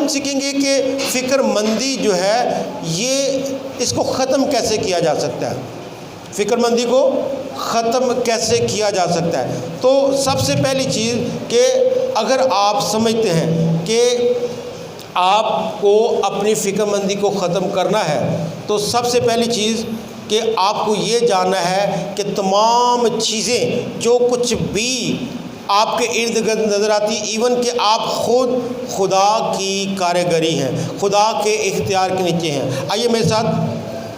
ہم سیکھیں گے کہ فکر مندی جو ہے یہ اس کو ختم کیسے کیا جا سکتا ہے، فکر مندی کو ختم کیسے کیا جا سکتا ہے۔ تو سب سے پہلی چیز کہ اگر آپ سمجھتے ہیں کہ آپ کو اپنی فکر مندی کو ختم کرنا ہے تو سب سے پہلی چیز کہ آپ کو یہ جاننا ہے کہ تمام چیزیں جو کچھ بھی آپ کے ارد گرد نظر آتی، ایون کہ آپ خود خدا کی کارگری ہیں، خدا کے اختیار کے نیچے ہیں۔ آئیے میرے ساتھ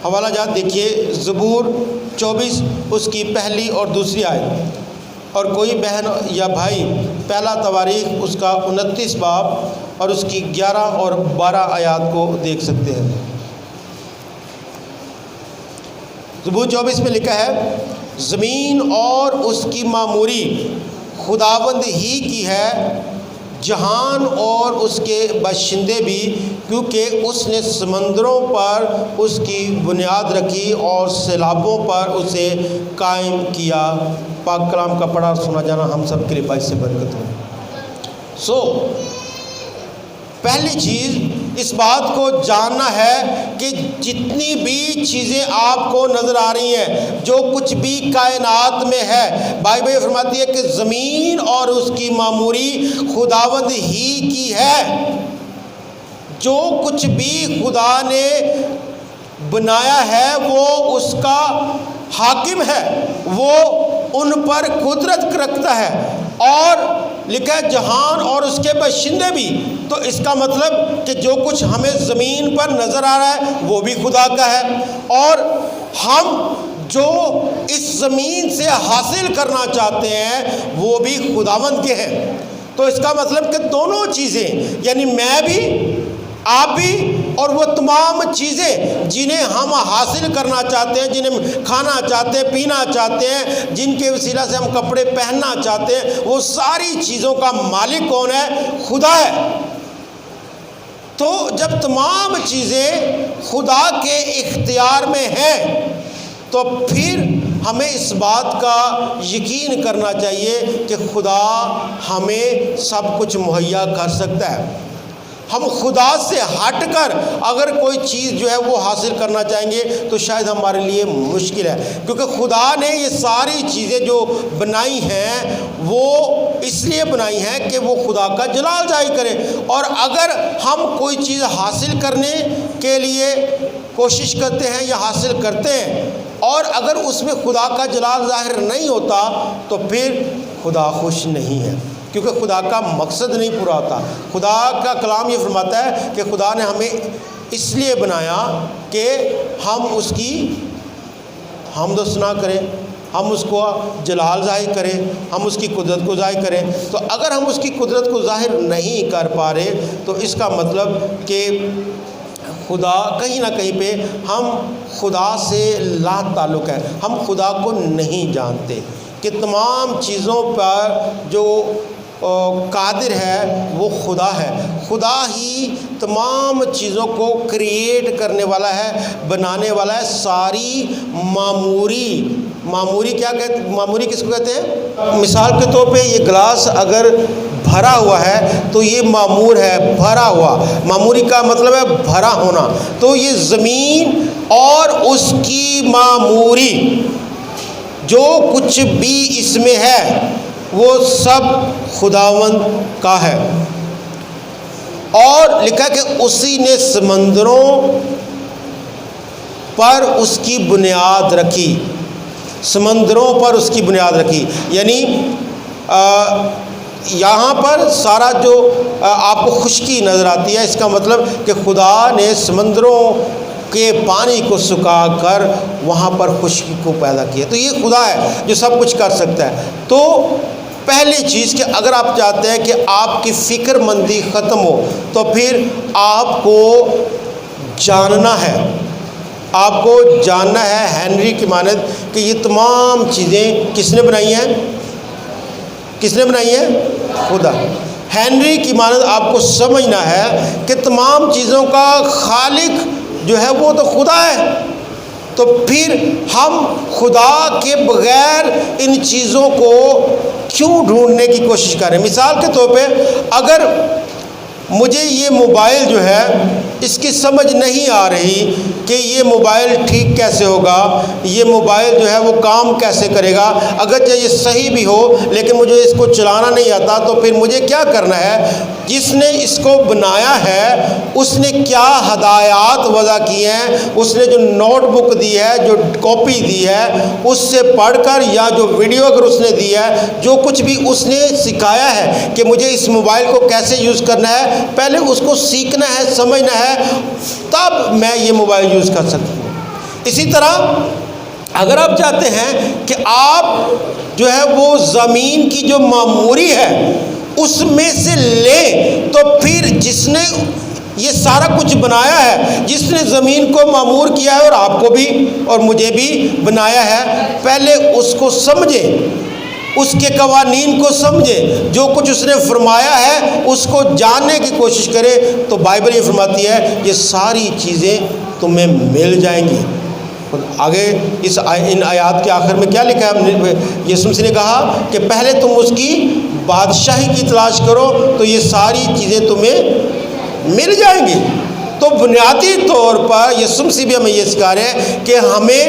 حوالہ جات دیکھیے، زبور 24 اس کی پہلی اور دوسری آیت، اور کوئی بہن یا بھائی پہلا تواریخ اس کا 29 باب اور اس کی 11 اور 12 آیات کو دیکھ سکتے ہیں۔ زبور 24 میں لکھا ہے، زمین اور اس کی معموری خداوند ہی کی ہے، جہان اور اس کے باشندے بھی، کیونکہ اس نے سمندروں پر اس کی بنیاد رکھی اور سیلابوں پر اسے قائم کیا۔ پاک کلام کا پڑھا اور سنا جانا ہم سب کے لیے باعث برکت ہو۔ پہلی چیز اس بات کو جاننا ہے کہ جتنی بھی چیزیں آپ کو نظر آ رہی ہیں، جو کچھ بھی کائنات میں ہے، بائبل فرماتی ہے کہ زمین اور اس کی معموری خداوند ہی کی ہے۔ جو کچھ بھی خدا نے بنایا ہے وہ اس کا حاکم ہے، وہ ان پر قدرت رکھتا ہے، اور لکھا ہے جہان اور اس کے باشندے بھی۔ تو اس کا مطلب کہ جو کچھ ہمیں زمین پر نظر آ رہا ہے وہ بھی خدا کا ہے، اور ہم جو اس زمین سے حاصل کرنا چاہتے ہیں وہ بھی خداوند کے ہیں۔ تو اس کا مطلب کہ دونوں چیزیں، یعنی میں بھی، آپ بھی، اور وہ تمام چیزیں جنہیں ہم حاصل کرنا چاہتے ہیں، جنہیں کھانا چاہتے ہیں، پینا چاہتے ہیں، جن کے وسیلہ سے ہم کپڑے پہننا چاہتے ہیں، وہ ساری چیزوں کا مالک کون ہے؟ خدا ہے۔ تو جب تمام چیزیں خدا کے اختیار میں ہیں تو پھر ہمیں اس بات کا یقین کرنا چاہیے کہ خدا ہمیں سب کچھ مہیا کر سکتا ہے۔ ہم خدا سے ہٹ کر اگر کوئی چیز جو ہے وہ حاصل کرنا چاہیں گے تو شاید ہمارے لیے مشکل ہے، کیونکہ خدا نے یہ ساری چیزیں جو بنائی ہیں وہ اس لیے بنائی ہیں کہ وہ خدا کا جلال ظاہر کرے۔ اور اگر ہم کوئی چیز حاصل کرنے کے لیے کوشش کرتے ہیں یا حاصل کرتے ہیں اور اگر اس میں خدا کا جلال ظاہر نہیں ہوتا تو پھر خدا خوش نہیں ہے، کیونکہ خدا کا مقصد نہیں پورا ہوتا۔ خدا کا کلام یہ فرماتا ہے کہ خدا نے ہمیں اس لیے بنایا کہ ہم اس کی حمد و ثنا کریں، ہم اس کو جلال ظاہر کریں، ہم اس کی قدرت کو ظاہر کریں۔ تو اگر ہم اس کی قدرت کو ظاہر نہیں کر پا رہے تو اس کا مطلب کہ خدا کہیں نہ کہیں پہ ہم خدا سے لا تعلق ہے، ہم خدا کو نہیں جانتے کہ تمام چیزوں پر جو قادر ہے وہ خدا ہے۔ خدا ہی تمام چیزوں کو کریٹ کرنے والا ہے، بنانے والا ہے۔ ساری معموری کیا کہتے ہیں؟ معموری کس کو کہتے ہیں؟ مثال کے طور پہ یہ گلاس اگر بھرا ہوا ہے تو یہ معمور ہے، بھرا ہوا۔ معموری کا مطلب ہے بھرا ہونا۔ تو یہ زمین اور اس کی معموری جو کچھ بھی اس میں ہے وہ سب خداوند کا ہے۔ اور لکھا کہ اسی نے سمندروں پر اس کی بنیاد رکھی، سمندروں پر اس کی بنیاد رکھی، یعنی یہاں پر سارا جو آپ کو خشکی نظر آتی ہے، اس کا مطلب کہ خدا نے سمندروں کے پانی کو سکھا کر وہاں پر خشکی کو پیدا کیا۔ تو یہ خدا ہے جو سب کچھ کر سکتا ہے۔ تو پہلی چیز کہ اگر آپ چاہتے ہیں کہ آپ کی فکر مندی ختم ہو تو پھر آپ کو جاننا ہے، آپ کو جاننا ہے ہنری کی مانند کہ یہ تمام چیزیں کس نے بنائی ہیں؟ کس نے بنائی ہیں؟ خدا۔ ہنری کی مانند آپ کو سمجھنا ہے کہ تمام چیزوں کا خالق جو ہے وہ تو خدا ہے۔ تو پھر ہم خدا کے بغیر ان چیزوں کو کیوں ڈھونڈنے کی کوشش کریں؟ مثال کے طور پہ اگر مجھے یہ موبائل جو ہے اس کی سمجھ نہیں آ رہی کہ یہ موبائل ٹھیک کیسے ہوگا، یہ موبائل جو ہے وہ کام کیسے کرے گا، اگرچہ یہ صحیح بھی ہو لیکن مجھے اس کو چلانا نہیں آتا، تو پھر مجھے کیا کرنا ہے؟ جس نے اس کو بنایا ہے اس نے کیا ہدایات وضع کی ہیں، اس نے جو نوٹ بک دی ہے، جو کاپی دی ہے، اس سے پڑھ کر یا جو ویڈیو اگر اس نے دی ہے، جو کچھ بھی اس نے سکھایا ہے کہ مجھے اس موبائل کو کیسے یوز کرنا ہے، پہلے اس کو سیکھنا ہے، سمجھنا ہے، تب میں یہ موبائل یوز کر سکتا ہوں۔ اسی طرح اگر آپ چاہتے ہیں کہ آپ جو ہے وہ زمین کی جو معموری ہے اس میں سے لیں، تو پھر جس نے یہ سارا کچھ بنایا ہے، جس نے زمین کو معمور کیا ہے اور آپ کو بھی اور مجھے بھی بنایا ہے، پہلے اس کو سمجھیں، اس کے قوانین کو سمجھیں، جو کچھ اس نے فرمایا ہے اس کو جاننے کی کوشش کرے، تو بائبل یہ فرماتی ہے یہ ساری چیزیں تمہیں مل جائیں گی۔ آگے ان آیات کے آخر میں کیا لکھا ہے؟ یسوع مسیح نے کہا کہ پہلے تم اس کی بادشاہی کی تلاش کرو تو یہ ساری چیزیں تمہیں مل جائیں گی۔ تو بنیادی طور پر یسوع مسیح بھی ہمیں یہ سکھا رہے ہیں کہ ہمیں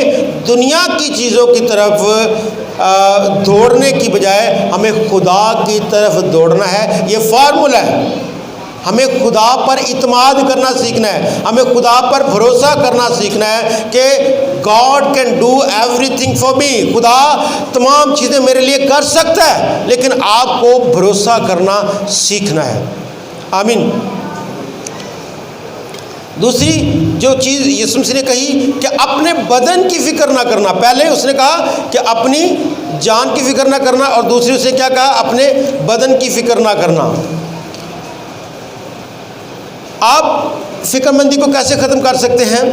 دنیا کی چیزوں کی طرف دوڑنے کی بجائے ہمیں خدا کی طرف دوڑنا ہے۔ یہ فارمولہ ہے، ہمیں خدا پر اعتماد کرنا سیکھنا ہے، ہمیں خدا پر بھروسہ کرنا سیکھنا ہے کہ God can do everything for me، خدا تمام چیزیں میرے لیے کر سکتا ہے، لیکن آپ کو بھروسہ کرنا سیکھنا ہے۔ آمین۔ دوسری جو چیز یسوع مسیح نے کہی کہ اپنے بدن کی فکر نہ کرنا، پہلے اس نے کہا کہ اپنی جان کی فکر نہ کرنا، اور دوسری اس نے کیا کہا؟ اپنے بدن کی فکر نہ کرنا۔ آپ فکر مندی کو کیسے ختم کر سکتے ہیں؟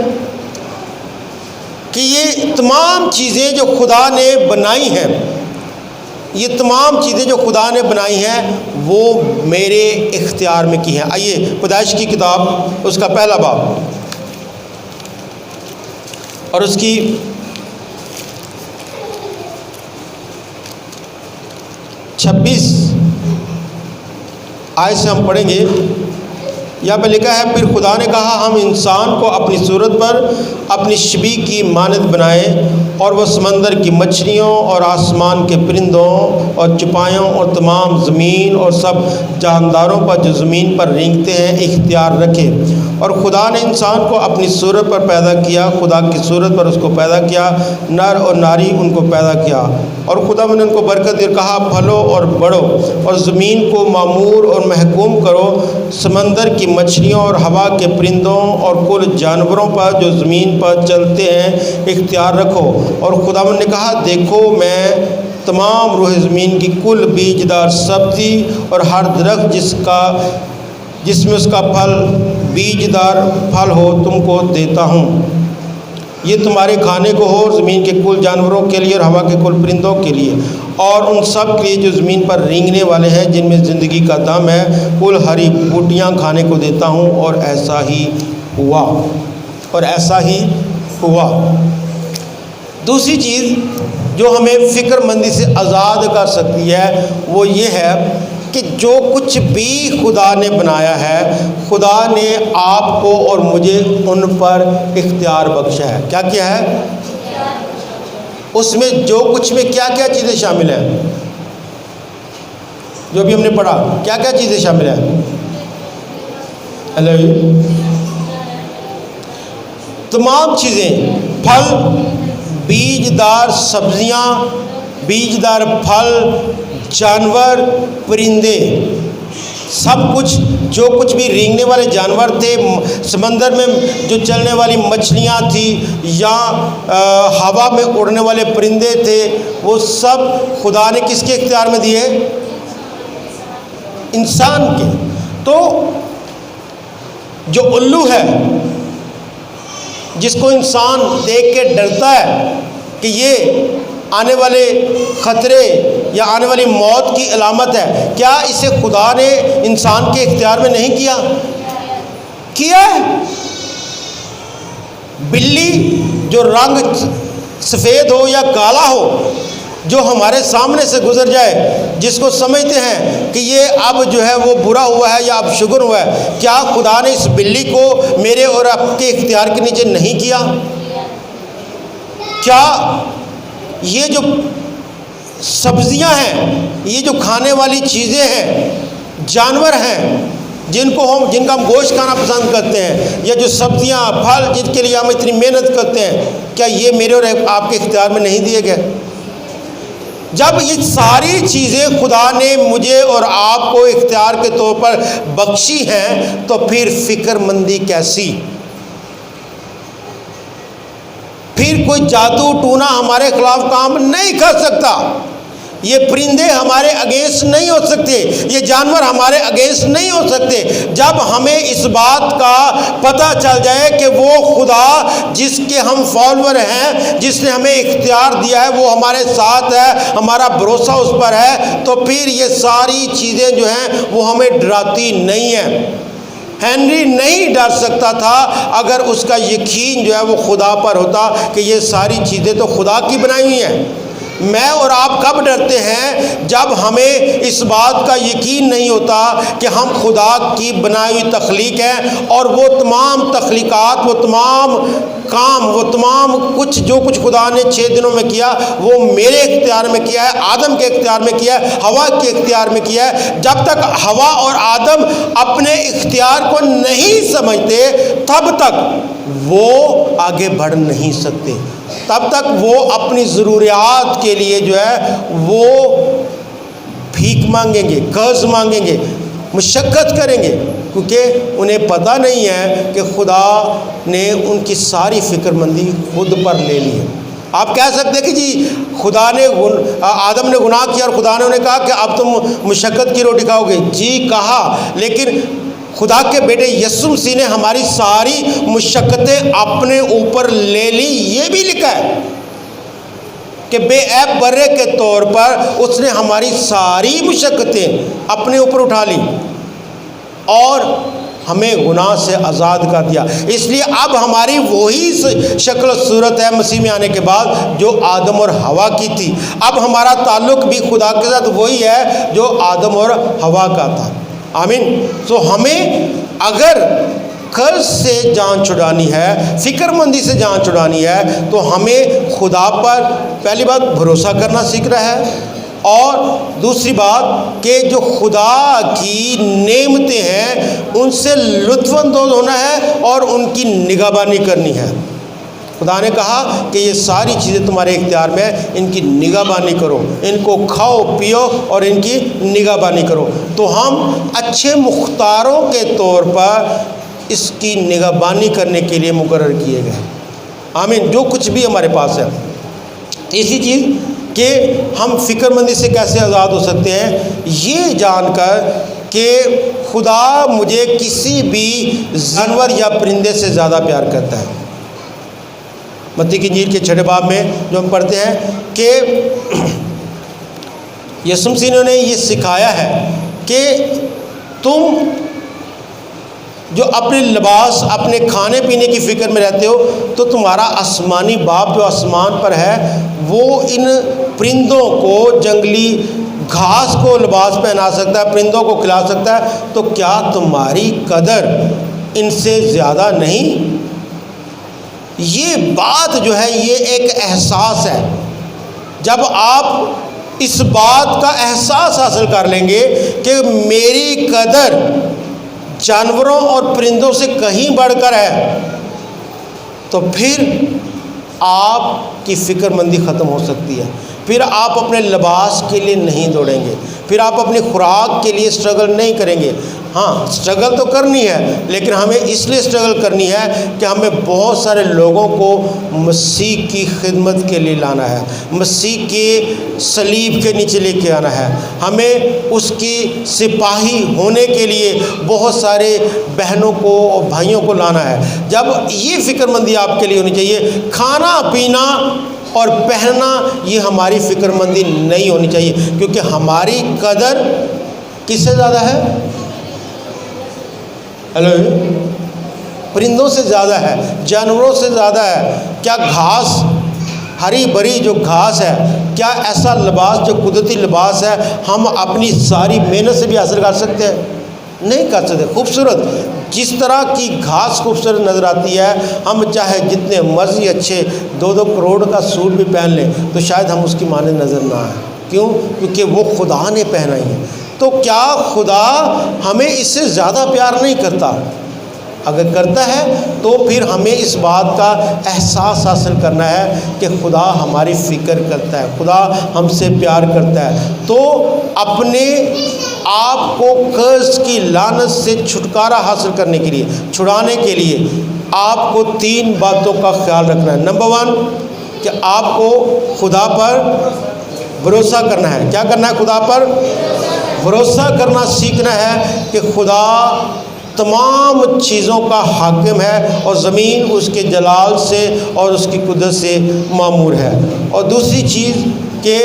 کہ یہ تمام چیزیں جو خدا نے بنائی ہیں، یہ تمام چیزیں جو خدا نے بنائی ہیں وہ میرے اختیار میں کی ہیں۔ آئیے پیدائش کی کتاب اس کا پہلا باب اور اس کی 26 آیت سے ہم پڑھیں گے۔ یہاں پہ لکھا ہے، پھر خدا نے کہا ہم انسان کو اپنی صورت پر اپنی شبیہ کی مانند بنائیں، اور وہ سمندر کی مچھلیوں اور آسمان کے پرندوں اور چپائوں اور تمام زمین اور سب جانداروں پر جو زمین پر رینگتے ہیں اختیار رکھے۔ اور خدا نے انسان کو اپنی صورت پر پیدا کیا، خدا کی صورت پر اس کو پیدا کیا، نر اور ناری ان کو پیدا کیا۔ اور خدا نے ان کو برکت دی اور کہا پھلو اور بڑھو اور زمین کو معمور اور محکوم کرو، سمندر کی مچھلیوں اور ہوا کے پرندوں اور کل جانوروں پر جو زمین پر چلتے ہیں اختیار رکھو۔ اور خداوند نے کہا دیکھو میں تمام روح زمین کی کل بیجدار سبزی اور ہر درخت جس میں اس کا پھل بیجدار پھل ہو تم کو دیتا ہوں، یہ تمہارے کھانے کو ہو، زمین کے کل جانوروں کے لیے اور ہوا کے کل پرندوں کے لیے اور ان سب کے لیے جو زمین پر رینگنے والے ہیں جن میں زندگی کا دم ہے، کل ہری بوٹیاں کھانے کو دیتا ہوں۔ اور ایسا ہی ہوا، اور ایسا ہی ہوا۔ دوسری چیز جو ہمیں فکر مندی سے آزاد کر سکتی ہے وہ یہ ہے کہ جو کچھ بھی خدا نے بنایا ہے، خدا نے آپ کو اور مجھے ان پر اختیار بخشا ہے۔ کیا کیا ہے؟ اس میں جو کچھ میں کیا کیا چیزیں شامل ہیں جو بھی ہم نے پڑھا، کیا کیا چیزیں شامل ہیں؟ تمام چیزیں، پھل، بیجدار سبزیاں، بیجدار پھل، جانور، پرندے، سب کچھ جو کچھ بھی رینگنے والے جانور تھے، سمندر میں جو چلنے والی مچھلیاں تھیں یا ہوا میں اڑنے والے پرندے تھے، وہ سب خدا نے کس کے اختیار میں دیے؟ انسان کے۔ تو جو الو ہے جس کو انسان دیکھ کے ڈرتا ہے کہ یہ آنے والے خطرے یا آنے والی موت کی علامت ہے، کیا اسے خدا نے انسان کے اختیار میں نہیں کیا؟ کیا ہے۔ بلی جو رنگ سفید ہو یا کالا ہو، جو ہمارے سامنے سے گزر جائے، جس کو سمجھتے ہیں کہ یہ اب جو ہے وہ برا ہوا ہے یا اب شکر ہوا ہے، کیا خدا نے اس بلی کو میرے اور آپ کے اختیار کے نیچے نہیں کیا؟ کیا یہ جو سبزیاں ہیں، یہ جو کھانے والی چیزیں ہیں، جانور ہیں جن کا ہم گوشت کھانا پسند کرتے ہیں، یا جو سبزیاں پھل جن کے لیے ہم اتنی محنت کرتے ہیں، کیا یہ میرے اور آپ کے اختیار میں نہیں دیے گئے؟ جب یہ ساری چیزیں خدا نے مجھے اور آپ کو اختیار کے طور پر بخشی ہیں، تو پھر فکر مندی کیسی؟ پھر کوئی جادو ٹونا ہمارے خلاف کام نہیں کر سکتا، یہ پرندے ہمارے اگینسٹ نہیں ہو سکتے، یہ جانور ہمارے اگینسٹ نہیں ہو سکتے، جب ہمیں اس بات کا پتہ چل جائے کہ وہ خدا جس کے ہم فالوور ہیں، جس نے ہمیں اختیار دیا ہے، وہ ہمارے ساتھ ہے، ہمارا بھروسہ اس پر ہے، تو پھر یہ ساری چیزیں جو ہیں وہ ہمیں ڈراتی نہیں ہیں۔ ہنری نہیں ڈر سکتا تھا اگر اس کا یقین جو ہے وہ خدا پر ہوتا کہ یہ ساری چیزیں تو خدا کی بنائی ہوئی ہیں۔ میں اور آپ کب ڈرتے ہیں؟ جب ہمیں اس بات کا یقین نہیں ہوتا کہ ہم خدا کی بنائی ہوئی تخلیق ہیں، اور وہ تمام تخلیقات، وہ تمام کام، وہ تمام جو کچھ خدا نے 6 دنوں میں کیا، وہ میرے اختیار میں کیا ہے، آدم کے اختیار میں کیا ہے، ہوا کے اختیار میں کیا ہے۔ جب تک ہوا اور آدم اپنے اختیار کو نہیں سمجھتے، تب تک وہ آگے بڑھ نہیں سکتے، تب تک وہ اپنی ضروریات کے لیے جو ہے وہ بھیک مانگیں گے، قرض مانگیں گے، مشقت کریں گے، کیونکہ انہیں پتہ نہیں ہے کہ خدا نے ان کی ساری فکر مندی خود پر لے لی ہے۔ آپ کہہ سکتے کہ جی خدا نے آدم نے گناہ کیا اور خدا نے انہیں کہا کہ اب تم مشقت کی روٹی کھاؤ گے، جی کہا، لیکن خدا کے بیٹے یسوع مسیح نے ہماری ساری مشقتیں اپنے اوپر لے لی۔ یہ بھی لکھا ہے کہ بے عیب برے کے طور پر اس نے ہماری ساری مشقتیں اپنے اوپر اٹھا لی اور ہمیں گناہ سے آزاد کر دیا۔ اس لیے اب ہماری وہی شکل و صورت ہے مسیح میں آنے کے بعد جو آدم اور ہوا کی تھی۔ اب ہمارا تعلق بھی خدا کے ساتھ وہی ہے جو آدم اور ہوا کا تھا۔ آمین۔ تو ہمیں اگر قرض سے جان چھڑانی ہے، فکر مندی سے جان چھڑانی ہے، تو ہمیں خدا پر پہلی بات بھروسہ کرنا سیکھ رہا ہے، اور دوسری بات کہ جو خدا کی نعمتیں ہیں ان سے لطف اندوز ہونا ہے اور ان کی نگہبانی کرنی ہے۔ خدا نے کہا کہ یہ ساری چیزیں تمہارے اختیار میں ہیں، ان کی نگہبانی کرو، ان کو کھاؤ پیو اور ان کی نگہبانی کرو۔ تو ہم اچھے مختاروں کے طور پر اس کی نگہبانی کرنے کے لیے مقرر کیے گئے۔ آمین۔ جو کچھ بھی ہمارے پاس ہے، اسی چیز کہ ہم فکر مندی سے کیسے آزاد ہو سکتے ہیں، یہ جان کر کہ خدا مجھے کسی بھی جانور یا پرندے سے زیادہ پیار کرتا ہے۔ متی کی انجیل کے 6 باب میں جو ہم پڑھتے ہیں کہ یسوع مسیح نے یہ سکھایا ہے کہ تم جو اپنے لباس، اپنے کھانے پینے کی فکر میں رہتے ہو، تو تمہارا آسمانی باپ جو آسمان پر ہے وہ ان پرندوں کو جنگلی گھاس کو لباس پہنا سکتا ہے، پرندوں کو کھلا سکتا ہے، تو کیا تمہاری قدر ان سے زیادہ نہیں؟ یہ بات جو ہے یہ ایک احساس ہے۔ جب آپ اس بات کا احساس حاصل کر لیں گے کہ میری قدر جانوروں اور پرندوں سے کہیں بڑھ کر ہے، تو پھر آپ کی فکر مندی ختم ہو سکتی ہے۔ پھر آپ اپنے لباس کے لیے نہیں دوڑیں گے، پھر آپ اپنی خوراک کے لیے سٹرگل نہیں کریں گے۔ ہاں سٹرگل تو کرنی ہے، لیکن ہمیں اس لیے سٹرگل کرنی ہے کہ ہمیں بہت سارے لوگوں کو مسیح کی خدمت کے لیے لانا ہے، مسیح کے صلیب کے نیچے لے کے آنا ہے، ہمیں اس کی سپاہی ہونے کے لیے بہت سارے بہنوں کو اور بھائیوں کو لانا ہے۔ جب یہ فکر مندی آپ کے لیے ہونی چاہیے، کھانا پینا اور پہننا یہ ہماری فکر مندی نہیں ہونی چاہیے، کیونکہ ہماری قدر کس سے زیادہ ہے؟ ہیلو، پرندوں سے زیادہ ہے، جانوروں سے زیادہ ہے۔ کیا گھاس ہری بھری جو گھاس ہے، کیا ایسا لباس جو قدرتی لباس ہے ہم اپنی ساری محنت سے بھی حاصل کر سکتے ہیں؟ نہیں کر سکتے۔ خوبصورت جس طرح کی گھاس خوبصورت نظر آتی ہے، ہم چاہے جتنے مرضی اچھے 2-2 کروڑ کا سوٹ بھی پہن لیں تو شاید ہم اس کی مانند نظر نہ آئیں۔ کیوں؟ کیونکہ وہ خدا نے پہنائی ہے۔ تو کیا خدا ہمیں اس سے زیادہ پیار نہیں کرتا؟ اگر کرتا ہے تو پھر ہمیں اس بات کا احساس حاصل کرنا ہے کہ خدا ہماری فکر کرتا ہے، خدا ہم سے پیار کرتا ہے۔ تو اپنے آپ کو قرض کی لعنت سے چھٹکارا حاصل کرنے کے لیے، چھڑانے کے لیے آپ کو 3 باتوں کا خیال رکھنا ہے۔ نمبر 1 کہ آپ کو خدا پر بھروسہ کرنا ہے۔ کیا کرنا ہے؟ خدا پر بھروسہ کرنا سیکھنا ہے کہ خدا تمام چیزوں کا حاکم ہے اور زمین اس کے جلال سے اور اس کی قدرت سے معمور ہے۔ اور دوسری چیز کہ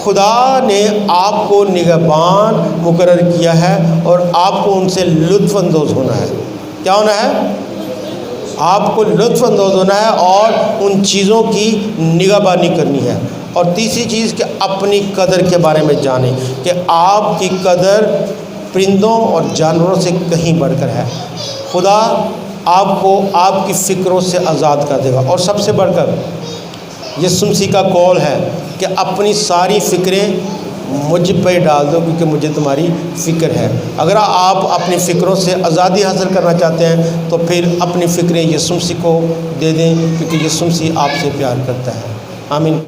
خدا نے آپ کو نگہبان مقرر کیا ہے اور آپ کو ان سے لطف اندوز ہونا ہے۔ کیا ہونا ہے؟ آپ کو لطف اندوز ہونا ہے اور ان چیزوں کی نگہبانی کرنی ہے۔ اور تیسری چیز کہ اپنی قدر کے بارے میں جانیں کہ آپ کی قدر پرندوں اور جانوروں سے کہیں بڑھ کر ہے۔ خدا آپ کو آپ کی فکروں سے آزاد کر دے گا۔ اور سب سے بڑھ کر یسوع مسیح کا قول ہے کہ اپنی ساری فکریں مجھ پہ ڈال دو کیونکہ مجھے تمہاری فکر ہے۔ اگر آپ اپنی فکروں سے آزادی حاصل کرنا چاہتے ہیں تو پھر اپنی فکریں یسوع مسیح کو دے دیں کیونکہ یسوع مسیح آپ سے پیار کرتا ہے۔ آمین۔